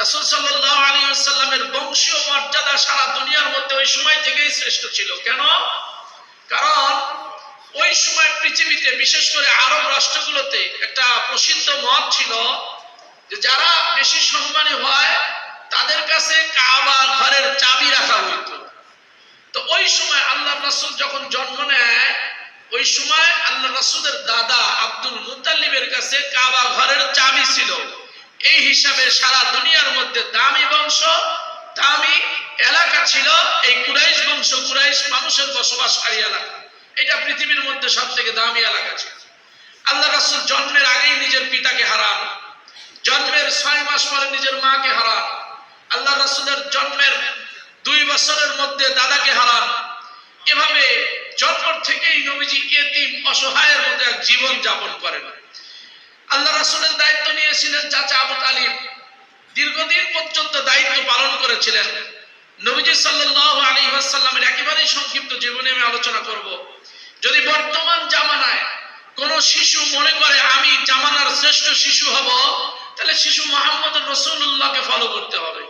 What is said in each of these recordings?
রাসূল সাল্লাল্লাহু আলাইহি ওয়াসাল্লামের বংশীয় মর্যাদা সারা দুনিয়ার মধ্যে ওই সময় থেকেই শ্রেষ্ঠ ছিল। কেন? কারণ ওই সময় পৃথিবীতে বিশেষ করে আরব রাষ্ট্রগুলোতে একটা প্রসিদ্ধ মত ছিল যে যারা বেশি সম্মানী হয় তাদের কাছে কাবা ঘরের চাবি রাখা হইতো। তো ওই সময় আল্লাহ রাসূল যখন জন্ম নেয় ওই সময় আল্লাহ রাসূলের দাদা আব্দুল মুত্তালিবের কাছে কাবা ঘরের চাবি ছিল। এই হিসাবে সারা দুনিয়ার মধ্যে দামি বংশ, দামি এলাকা ছিল এই কুরাইশ বংশ, কুরাইশ মানুষের বসবাসকারী এলাকা। এটা পৃথিবীর মধ্যে সবথেকে দামি এলাকা ছিল। আল্লাহ রাসূল জন্মের আগেই নিজের পিতাকে হারান, জন্মের 6 মাস পরে নিজের মাকে হারান, আল্লাহ রাসূলের জন্মের 2 বছরের মধ্যে দাদাকে হারান। এভাবে জন্ম থেকেই নবীজি ইয়েতিম অসহায়ের মতো এক জীবন যাপন করেন। আল্লাহ রাসূলের দায়িত্ব নিয়েছিলেন চাচা আবু তালিব, দীর্ঘদিন পর্যন্ত দায়িত্ব পালন করেছিলেন। নবীজি সাল্লাল্লাহু আলাইহি ওয়াসাল্লামের একেবারেই সংক্ষিপ্ত জীবনে আমি আলোচনা করব। যদি বর্তমান জামানায় কোন শিশু মনে করে আমি জামানার শ্রেষ্ঠ শিশু হব, তাহলে শিশু মুহাম্মদুর রাসূলুল্লাহকে ফলো করতে হবে।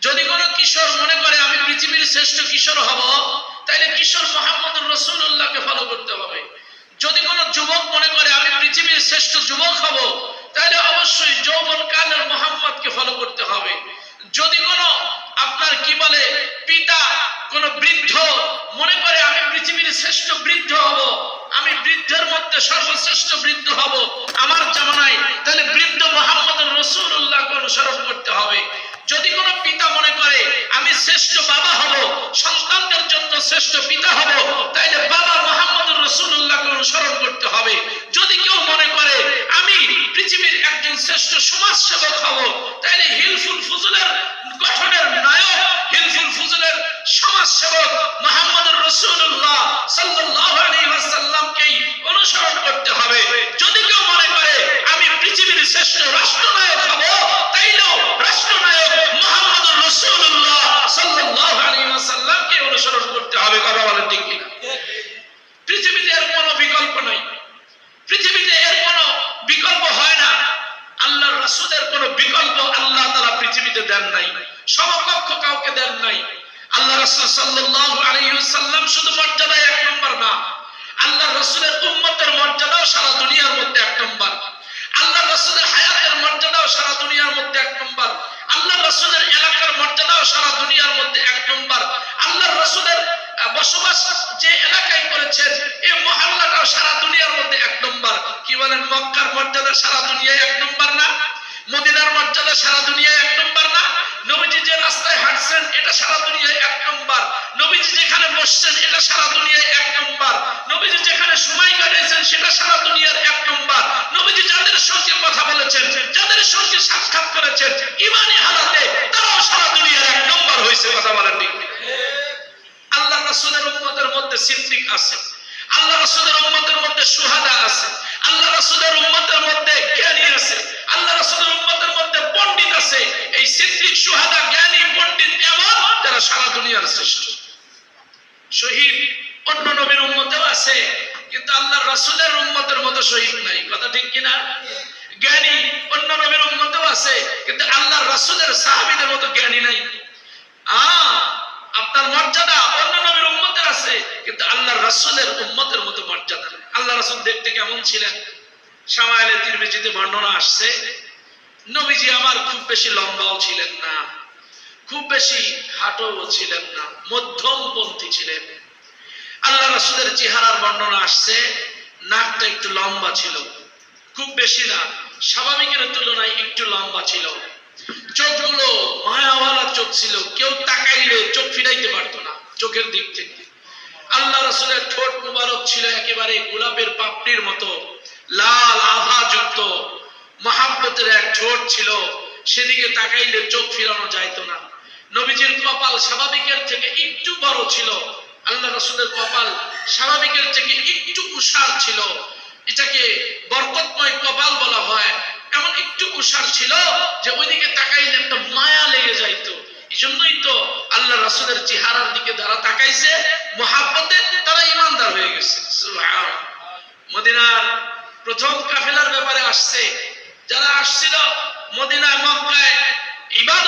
যদি কোনো কিশোর মনে করে আমি পৃথিবীর শ্রেষ্ঠ কিশোর হব, তাহলে কিশোর মুহাম্মদুর রাসূলুল্লাহকে ফলো করতে হবে। যদি কোনো যুবক মনে করে আমি পৃথিবীর শ্রেষ্ঠ যুবক হব, তাহলে অবশ্যই যৌবনকালের মুহাম্মদকে ফলো করতে হবে। যদি কোনো আপনার কি বলে পিতা কোন বৃদ্ধ মনে করে আমি পৃথিবীর শ্রেষ্ঠ বৃদ্ধ হব, আমি বৃদ্ধের মধ্যে সর্বশ্রেষ্ঠ বৃদ্ধ হব আমার জামানায়, তাহলে বৃদ্ধ মুহাম্মদুর রাসূলুল্লাহকে অনুসরণ করতে হবে। যদি কোনো পিতা মনে করে আমি শ্রেষ্ঠ বাবা হব, সন্তানদের জন্য শ্রেষ্ঠ পিতা হব, তাইলে বাবা মুহাম্মদুর রাসূলুল্লাহকে অনুসরণ করতে হবে। যদি কেউ মনে করে আমি পৃথিবীর একজন শ্রেষ্ঠ সমাজ সেবক হব, তাইলে হিলফুল ফুজুলের গঠনের নায়ক, হিলফুল ফুজুলের সমাজ সেবক মুহাম্মদুর রাসূলুল্লাহ সাল্লাল্লাহু আলাইহি ওয়াসাল্লামকেই অনুসরণ করতে হবে। যদি কেউ মনে করে আমি পৃথিবীর শ্রেষ্ঠ রাষ্ট্রনায়ক হব, তাইলেও রাষ্ট্রনায়ক মুহাম্মদুর রাসূলুল্লাহ সাল্লাল্লাহু আলাইহি ওয়াসাল্লামকে অনুসরণ করতে হবে। কথা বলেন ঠিক কিনা? পৃথিবীতে এর কোনো বিকল্প নাই, পৃথিবীতে এর কোনো বিকল্প হয় না। আল্লাহর রাসূলের কোনো বিকল্প আল্লাহ তাআলা পৃথিবীতে দেন নাই, সমকক্ষ কাউকে দেন নাই। আল্লাহ রাসূল সাল্লাল্লাহু আলাইহি ওয়াসাল্লাম শুধু মর্যাদায় 1 নম্বর না, আল্লাহর রাসূলের উম্মতের মর্যাদাও সারা দুনিয়ার মধ্যে 1 নম্বর। আল্লাহর রাসূলের হায়াতের মর্যাদাও সারা দুনিয়ার মধ্যে 1 নম্বর। আল্লাহর রাসূলের এলাকার মর্যাদাও সারা দুনিয়ার মধ্যে 1 নম্বর। আল্লাহর রাসূলের বসবাস যে এলাকায় করেছেন এই মহল্লাটাও সারা দুনিয়ার মধ্যে 1 নম্বর। কি বলেন? মক্কার মর্যাদা সারা দুনিয়ায় 1 নম্বর না? মদিনার মর্যাদা সারা দুনিয়ায় 1 নম্বর না? নবীজি যে রাস্তায় হাঁটছেন এটা সারা দুনিয়ায় 1 নম্বর। নবীজি যেখানে বসছেন এটা সারা দুনিয়ায় 1 নম্বর। নবীজি যেখানে সময় কাটাইছেন সেটা সারা দুনিয়ার 1 নম্বর। নবীজি যাদের সঙ্গে কথা বলেছেন, যাদের সঙ্গে সাক্ষাৎ করেছেন ঈমানি হালাতে, তারাও সারা দুনিয়ার 1 নম্বর হয়েছে। কথা বলেন ঠিক? আল্লাহ রাসূলের উম্মতের মধ্যে সিদ্দিক আছে, আল্লাহ রাসূলের উম্মতের মধ্যে শুহাদা আছে, আল্লাহ রাসূলের উম্মতের মধ্যে জ্ঞানী আছে, আল্লাহ রাসূলের উম্মতের মধ্যে পণ্ডিত আছে। এই সিদ্দিক, শুহাদা, জ্ঞানী, পণ্ডিত এমন যারা সারা দুনিয়ার শ্রেষ্ঠ। শহীদ অন্য নবীর উম্মতেও আছে, কিন্তু আল্লাহ রাসূলের উম্মতের মতো শহীদ নাই। কথা ঠিক কিনা? জ্ঞানী অন্য নবীর উম্মতেও আছে, কিন্তু আল্লাহ রাসূলের সাহাবীদের মতো জ্ঞানী নাই। আপনার মর্যাদা অন্য নবীর উম্মতের আছে, কিন্তু আল্লাহর রাসূলের উম্মতের মতো মর্যাদা নেই। আল্লাহ রাসূল দেখতে কেমন ছিলেন? শামাইলে তিরমিজিতে বর্ণনা আসছে, নবীজি আমার খুব বেশি লম্বাও ছিলেন না, খুব বেশি খাটোও ছিলেন না, মধ্যমপন্থী ছিলেন। আল্লাহ রাসূলের চেহারার বর্ণনা আসছে, নাকটা একটু লম্বা ছিল, খুব বেশি না, স্বাভাবিকের তুলনায় একটু লম্বা ছিল। চোখগুলো মায়াওয়ালা চোখ ছিল, কেউ তাকাইলে চোখ ফিরাইতে পারতো না চোখের দিক থেকে। আল্লাহ রাসূলের ঠোঁট মুবারক ছিল একেবারে গোলাপের পাপড়ির মতো লাল আভাযুক্ত, মহাব্বতের এক ঠোঁট ছিল, সেদিকে তাকাইলে চোখ ফিরানো যাইতো না। নবীজির কপাল স্বাভাবিকের থেকে একটু বড় ছিল, আল্লাহ রাসূলের কপাল স্বাভাবিকের থেকে একটু উষার ছিল, এটাকে বরকতময় কপাল বলা হয়। এমন একটু উষার ছিল যে ওইদিকে তাকাইলে একটা মায়া লেগে যাইতো। এজন্যই তো আল্লাহ রাসূলের চেহারার দিকে যারা তাকাইছে মহাব্বতে, তারা ঈমানদার হয়ে গেছে। সুবহানাল্লাহ। মদিনার প্রথম কাফেলার ব্যাপারে আসছে, যারা আসছিল মদিনায় মক্কায় ইবাদত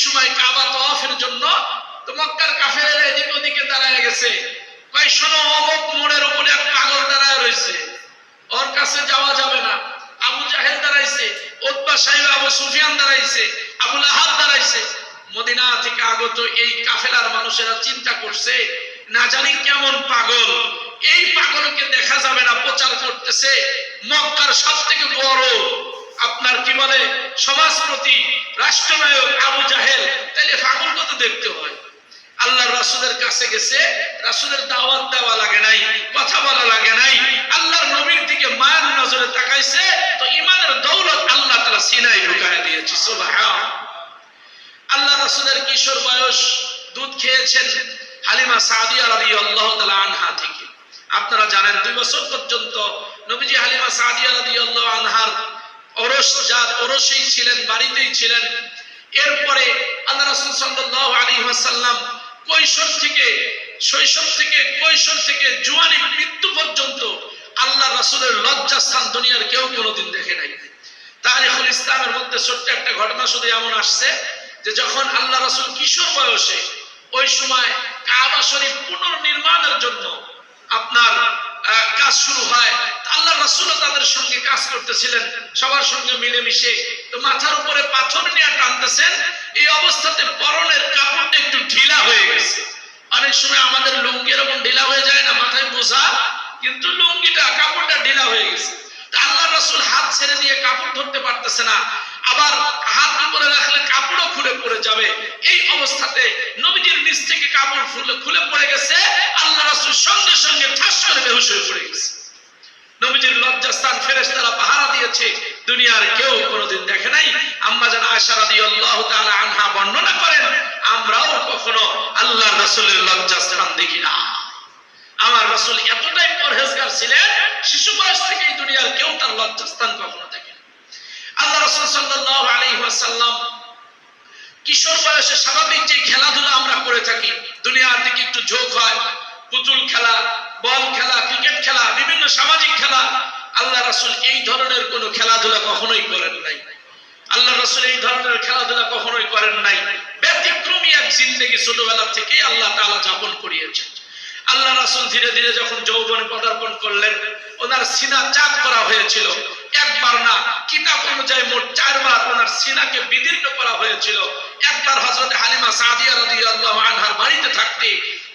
সময় কাবা তওয়াফের জন্য তো মক্কার কাফেরেরা এদিকে ওদিকে দাঁড়ায় গেছে, কয় শোনো অমুক মোড়ের উপরে এক পাগল দাঁড়ায় রয়েছে, ওর কাছে যাওয়া যাবে না। আবু জাহেল দাঁড়াইছে, উতবা সাহেব আবু সুফিয়ান দাঁড়াইছে, আবু লাহাব দাঁড়াইছে। মদিনা থেকে আগত এই কাফেলার মানুষেরা চিন্তা করছে, না জানি কেমন পাগল, এই পাগলকে দেখা যাবে না, প্রচার করতেছে মক্কার সবথেকে বড় আপনার কি বলে সমাজপতি রাষ্ট্রনায়ক আবু জাহেল, তাইলে পাগল কত দেখতে হয়। আল্লাহর রাসূলের কাছে গেছে, রাসূলের দাওয়াত দেওয়া লাগে নাই, কথা বলা লাগে নাই, আল্লাহর নবীর দিকে মায়ার নজরে তাকাইছে, তো ঈমানের দৌলত আল্লাহ তাআলা সিনায় ঢুকায় দিয়েছে। সুবহানাল্লাহ। আল্লাহ রাসূলের কিশোর বয়স, দুধ খেয়েছেন হালিমা সাদিয়া রাদিয়াল্লাহু তাআলা আনহা থেকে। আপনারা জানেন 2 বছর পর্যন্ত নবীজি হালিমা সাদিয়া রাদিয়াল্লাহু আনহার ওরসেই ছিলেন, বাড়িতেই ছিলেন। এরপরে আল্লাহ রাসূল সাল্লাল্লাহু আলাইহি ওয়াসাল্লাম শৈশব থেকে কৈশোর থেকে জওয়ানি মৃত্যু পর্যন্ত আল্লাহ রাসূলের লজ্জাস্থান দুনিয়ার কেউ কোনোদিন দেখে নাই। তারিখুল ইসলামের মধ্যে ছোট্ট একটা ঘটনা শুধু এমন আসছে যে যখন আল্লাহ রাসূল কিশোর বয়সে, ওই সময় কাবা শরীফ পুনর্নির্মাণের জন্য আপনার কাজ শুরু হয়, আল্লাহ রাসূল তাদের সঙ্গে কাজ করতেছিলেন, সবার সঙ্গে মিলেমিশে। তো মাথার উপরে পাথর নিয়ে টানতেছেন, এই অবস্থাতে পরনের কাপড়টা একটু ঢিলা হয়ে গেছে। অনেক সময় আমাদের লুঙ্গি এরকম ঢিলা হয়ে যায় না, মাথায় বোঝা, কিন্তু লুঙ্গিটা কাপড়টা ঢিলা হয়ে গেছে। আল্লাহ রাসূল হাত ছেড়ে দিয়ে কাপড় ধরতে পারতেছে না, আবার হাত উপরে রাখলে কাপড়ও খুলে পড়ে যাবে। এই অবস্থাতে নবীজির নিচ থেকে কাপড় খুলে পড়ে গেছে, আল্লাহ রাসূল সঙ্গে সঙ্গে ঠাস করে বেহুশ হয়ে পড়ে গেছে। নবীজির লজ্জাস্থান ফেরেশতারা পাহারা দিয়েছে, দুনিয়ার কেউ কোনোদিন দেখে নাই। আম্মা জান আয়েশা রাদিয়াল্লাহু তাআলা আনহা বর্ণনা করেন, আমরাও কখনো আল্লাহর রাসূলের লজ্জাস্থান দেখি না। আমার রাসূল এতটাই পরহেজগার ছিলেন, শিশু বয়স থেকে এই দুনিয়ার কেউ তার লজ্জাস্থান কখনো দেখে না। আল্লাহ রাসূল সাল্লাল্লাহু আলাইহি ওয়াসাল্লাম কিশোর বয়সে স্বাভাবিক যে খেলাধুলা আমরা করে থাকি, দুনিয়ার দিকে একটু ঝোঁক হয়, পুতুল খেলা, বল খেলা, ক্রিকেট খেলা, বিভিন্ন সামাজিক খেলা, আল্লাহ রাসূল এই ধরনের কোনো খেলাধুলা কখনোই করেন নাই। আল্লাহ রাসূল এই ধরনের খেলাধুলা কখনোই করেন নাই। ব্যতিক্রমী এক জিন্দেগি ছোটবেলা থেকেই আল্লাহ তাআলা যাপন করিয়েছেন। আল্লাহ রাসূল ধীরে ধীরে যখন যৌবনে পদার্পণ করলেন, ওনার সিনা চাক করা হয়েছিল, একবার না, কিতাব অনুযায়ী মোট 4 বার ওনার সিনাকে বিদীর্ণ করা হয়েছিল। একবার হযরত হালিমা সাদিয়া রাদিয়াল্লাহু আনহার বাড়িতে থাকতে,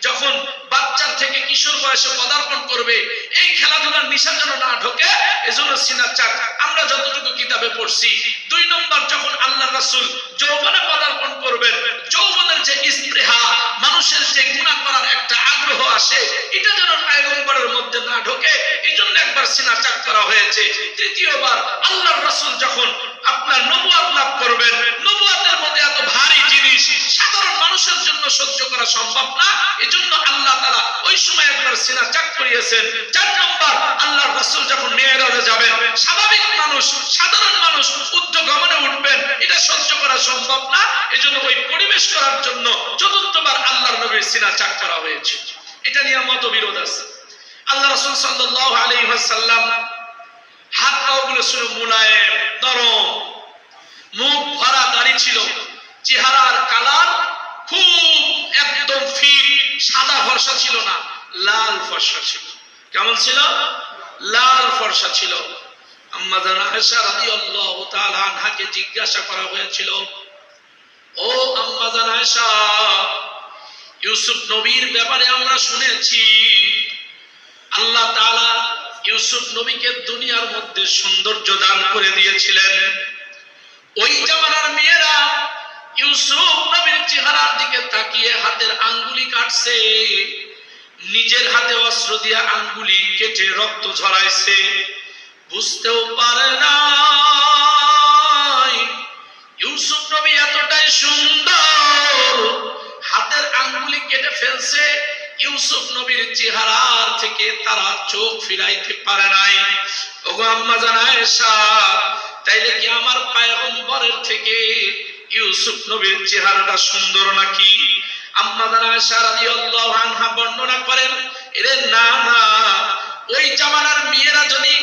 যখন বাচ্চার থেকে কিশোর বয়সে পদার্পণ করবে, এই খেলাধুলার নিশা যেন না ঢোকে, এজন্য সিনা চাক। আমরা যতটুকু কিতাবে পড়ছি, 2 নম্বর যখন আল্লাহ রাসূল যৌবনে পদার্পণ করবেন, যৌবনের যে স্পৃহা, মানুষের যে গুনাহ করার একটা আগ্রহ আসে, এটা যেন পয়গম্বরের মধ্যে না ঢোকে, এজন্য একবার সিনা চাক করা হয়েছে। তৃতীয়বার আল্লাহর রাসূল যখন আপনার নবুয়ত লাভ করবেন, নবুয়তের মধ্যে এত ভারী জিনিস সাধারণ মানুষের জন্য সহ্য করা সম্ভব না, এজন্য আল্লাহ তাআলা ওই সময় একবার সিনা চাক করিয়েছেন। 4 নম্বর আল্লাহর রাসূল যখন মেরাজে যাবেন, স্বাভাবিক মানুষ, সাধারণ মানুষ ঊর্ধ্বগমনে উঠবেন, এটা সহ্য করা সম্ভব না, এজন্য ওই পরিবেশ করার জন্য 4বার আল্লাহর নবীর সিনা চাক করা হয়েছে। এটা নিয়ে মতবিরোধ আছে। আল্লাহ রাসূল সাল্লাল্লাহু আলাইহি ওয়াসাল্লাম হাত পাগুলো ছিল মুলায়েম, নরম, মুখ ভরা দাড়ি ছিল, চেহারার কালার খুব একদম ফিট, সাদা ফর্সা ছিল না, লাল ফর্সা ছিল। কেমন ছিল? লাল ফর্সা ছিল। আম্মা জান আয়েশা রাদিয়াল্লাহু তাআলা আনহাকে জিজ্ঞাসা করা হয়েছিল, ও আম্মা জান আয়েশা, ইউসুফ নবীর ব্যাপারে আমরা শুনেছি আল্লাহ তাআলা ইউসুফ নবীকে দুনিয়ার মধ্যে সৌন্দর্য দান করে দিয়েছিলেন। ওই জামানার মেয়েরা ইউসুফ নবীর চেহারার দিকে তাকিয়ে হাতের আঙ্গুলি কাটছে, নিজের হাতে অস্ত্র দিয়ে আঙ্গুলি কেটে রক্ত ঝরাইছে, বুঝতেও পারে না ইউসুফ নবী এতটাই সুন্দর, হাতের আঙ্গুলি কেটে ফেলছে, ইউসুফ নবীর চেহারার থেকে তারা চোখ ফিরাইতে পারে নাই। ওগো আম্মা জান আয়েশা, তাইলে কি আমার পয়গম্বরের থেকে ইউসুফ নবীর চেহারাটা সুন্দর নাকি? আম্মা জান আয়েশা রাদিয়াল্লাহু আনহা বর্ণনা করেন, এরে না না, ওই জামানার মেয়েরা যদি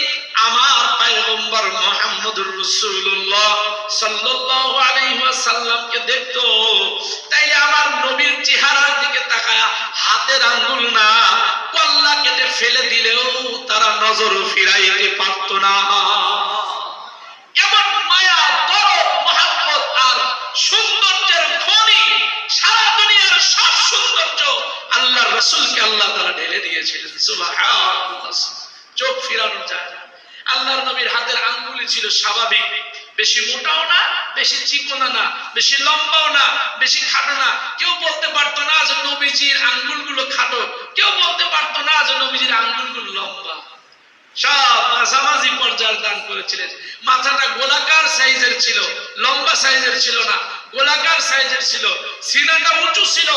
আমার পয়গম্বর মুহাম্মদুর রাসূলুল্লাহ সাল্লাল্লাহু আলাইহি সাল্লামকে দেখতো, তাইলে আমার নবীর চেহারার দিকে তাকায়া হাতের আঙ্গুল না কল্লা কেটে ফেলে দিলেও তারা নজর ফিরাইতে পারত না। এমন মায়া, দরদ, মহব্বত আর সৌন্দর্যের খনি, সারা দুনিয়ার সব সৌন্দর্য আল্লাহর রাসূলকে আল্লাহ তাআলা ঢেলে দিয়েছিলেন। সুবহানাল্লাহ, চোখ ফিরানো যায় না। আল্লাহর নবীর হাতের আঙ্গুলি ছিল স্বাভাবিক, বেশি মোটাও না, বেশি চিকনা না, বেশি লম্বাও না, বেশি খাটো না। কেউ বলতে পারতো না যে নবীজির আঙ্গুলগুলো খাটো, কেউ বলতে পারতো না যে নবীজির আঙ্গুলগুলো লম্বা। সব মাঝামাঝি পর্যায়ের দান করেছিলেন। মাথাটা গোলাকার সাইজের ছিল, লম্বা সাইজের ছিল না, গোলাকার সাইজের ছিল। সিনাটা উঁচু ছিল,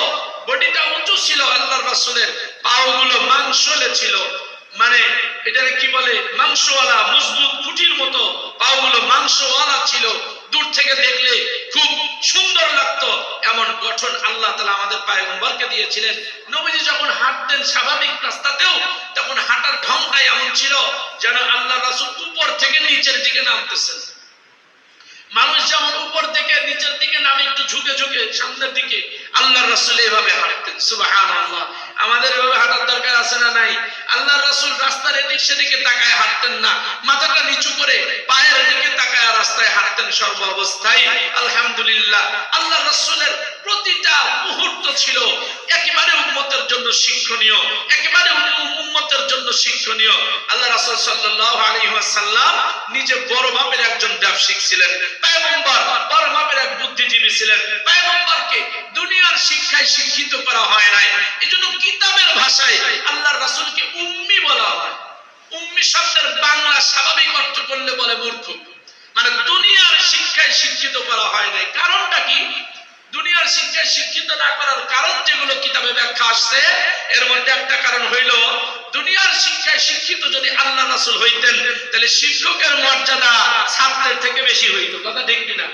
বডিটা উঁচু ছিল আল্লাহর রাসূলের। পাগুলো মাংসলে ছিল, মানে এটারে কি বলে, মাংসওয়ালা, মজবুত খুঁটির মতো পাগুলো মাংসওয়ালা ছিল। দূর থেকে দেখলে খুব সুন্দর লাগতো, এমন গঠন আল্লাহ তাআলা আমাদের পয়গম্বরকে দিয়েছিলেন। নবীজি যখন হাঁটতেন স্বাভাবিক রাস্তাতেও, তখন হাঁটার ঢংটা এমন ছিল যেন আল্লাহ রাসূল উপর থেকে নিচের দিকে নামতেছেন। মানুষ যেমন উপর থেকে নিচের দিকে নামে একটু ঝুঁকে ঝুঁকে সামনের দিকে, আল্লাহর রাসূল এভাবে হাঁটতেন। সুবহানাল্লাহ, আমাদের এভাবে হাঁটার দরকার আছে না নাই? আল্লাহর রাসূল রাস্তার এদিক সেদিকে তাকায় হাঁটতেন না, মাথাটা নিচু করে পায়ের দিকে তাকায় রাস্তায় হাঁটতেন সর্ব অবস্থায়। আলহামদুলিল্লাহ, আল্লাহর রাসূলের প্রতিটা মুহূর্ত ছিল একেবারে উম্মতের জন্য শিক্ষণীয়, একেবারে উম্মতের জন্য শিক্ষণীয়। আল্লাহ রাসূল সাল্লাল্লাহু আলাইহি ওয়াসাল্লাম নিজে বড় মাপের একজন ব্যবসায়িক ছিলেন। পয়গম্বর বড় মাপের এক বুদ্ধিজীবী ছিলেন। পয়গম্বরকে দুনিয়ার শিক্ষায় শিক্ষিত করা হয় নাই, এজন্য কিতাবের ভাষায় আল্লাহর রাসূলকে উম্মি বলা হয়। উম্মি শব্দের বাংলা স্বাভাবিক অর্থ করলে বলে মূর্খ, মানে দুনিয়ার শিক্ষায় শিক্ষিত করা হয় নাই। কারণটা কি? দুনিয়ার শিক্ষায় শিক্ষিত না করার কারণ যেগুলো কিতাবে ব্যাখ্যা আসছে, এর মধ্যে একটা কারণ হইল, দুনিয়ার শিক্ষায় শিক্ষিত যদি আল্লাহ রাসূল হইতেন, তাহলে শিক্ষকের মর্যাদা ছাত্রের থেকে বেশি হইতো। কথা ঠিক কিনা?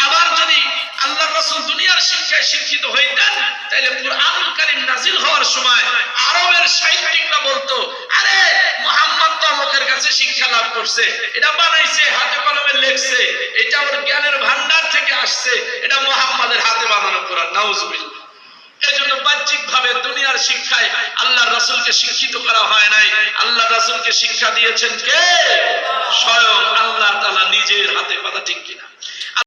আবার যদি আল্লাহর রাসূল দুনিয়ার শিক্ষায় শিক্ষিত হইতেন, তাহলে কুরআনুল কারীম নাজিল হওয়ার সময় আরবের সাহিত্যিকরা বলতো, আরে মুহাম্মদ তো আমাদের কাছে শিক্ষা লাভ করছে, এটা বানাইছে, হাতে কলমে লিখছে, এটা ওর জ্ঞানের ভান্ডার থেকে আসছে, এটা মুহাম্মাদের হাতে বানানো কোরআন। নাউজুবিল্লাহ। এজন্য বাহ্যিক ভাবে দুনিয়ার শিক্ষায় আল্লাহর রাসূলকে শিক্ষিত করা হয় নাই। আল্লাহর রাসূলকে শিক্ষা দিয়েছেন কে? স্বয়ং আল্লাহ তাআলা নিজের হাতে। কথা ঠিক কিনা?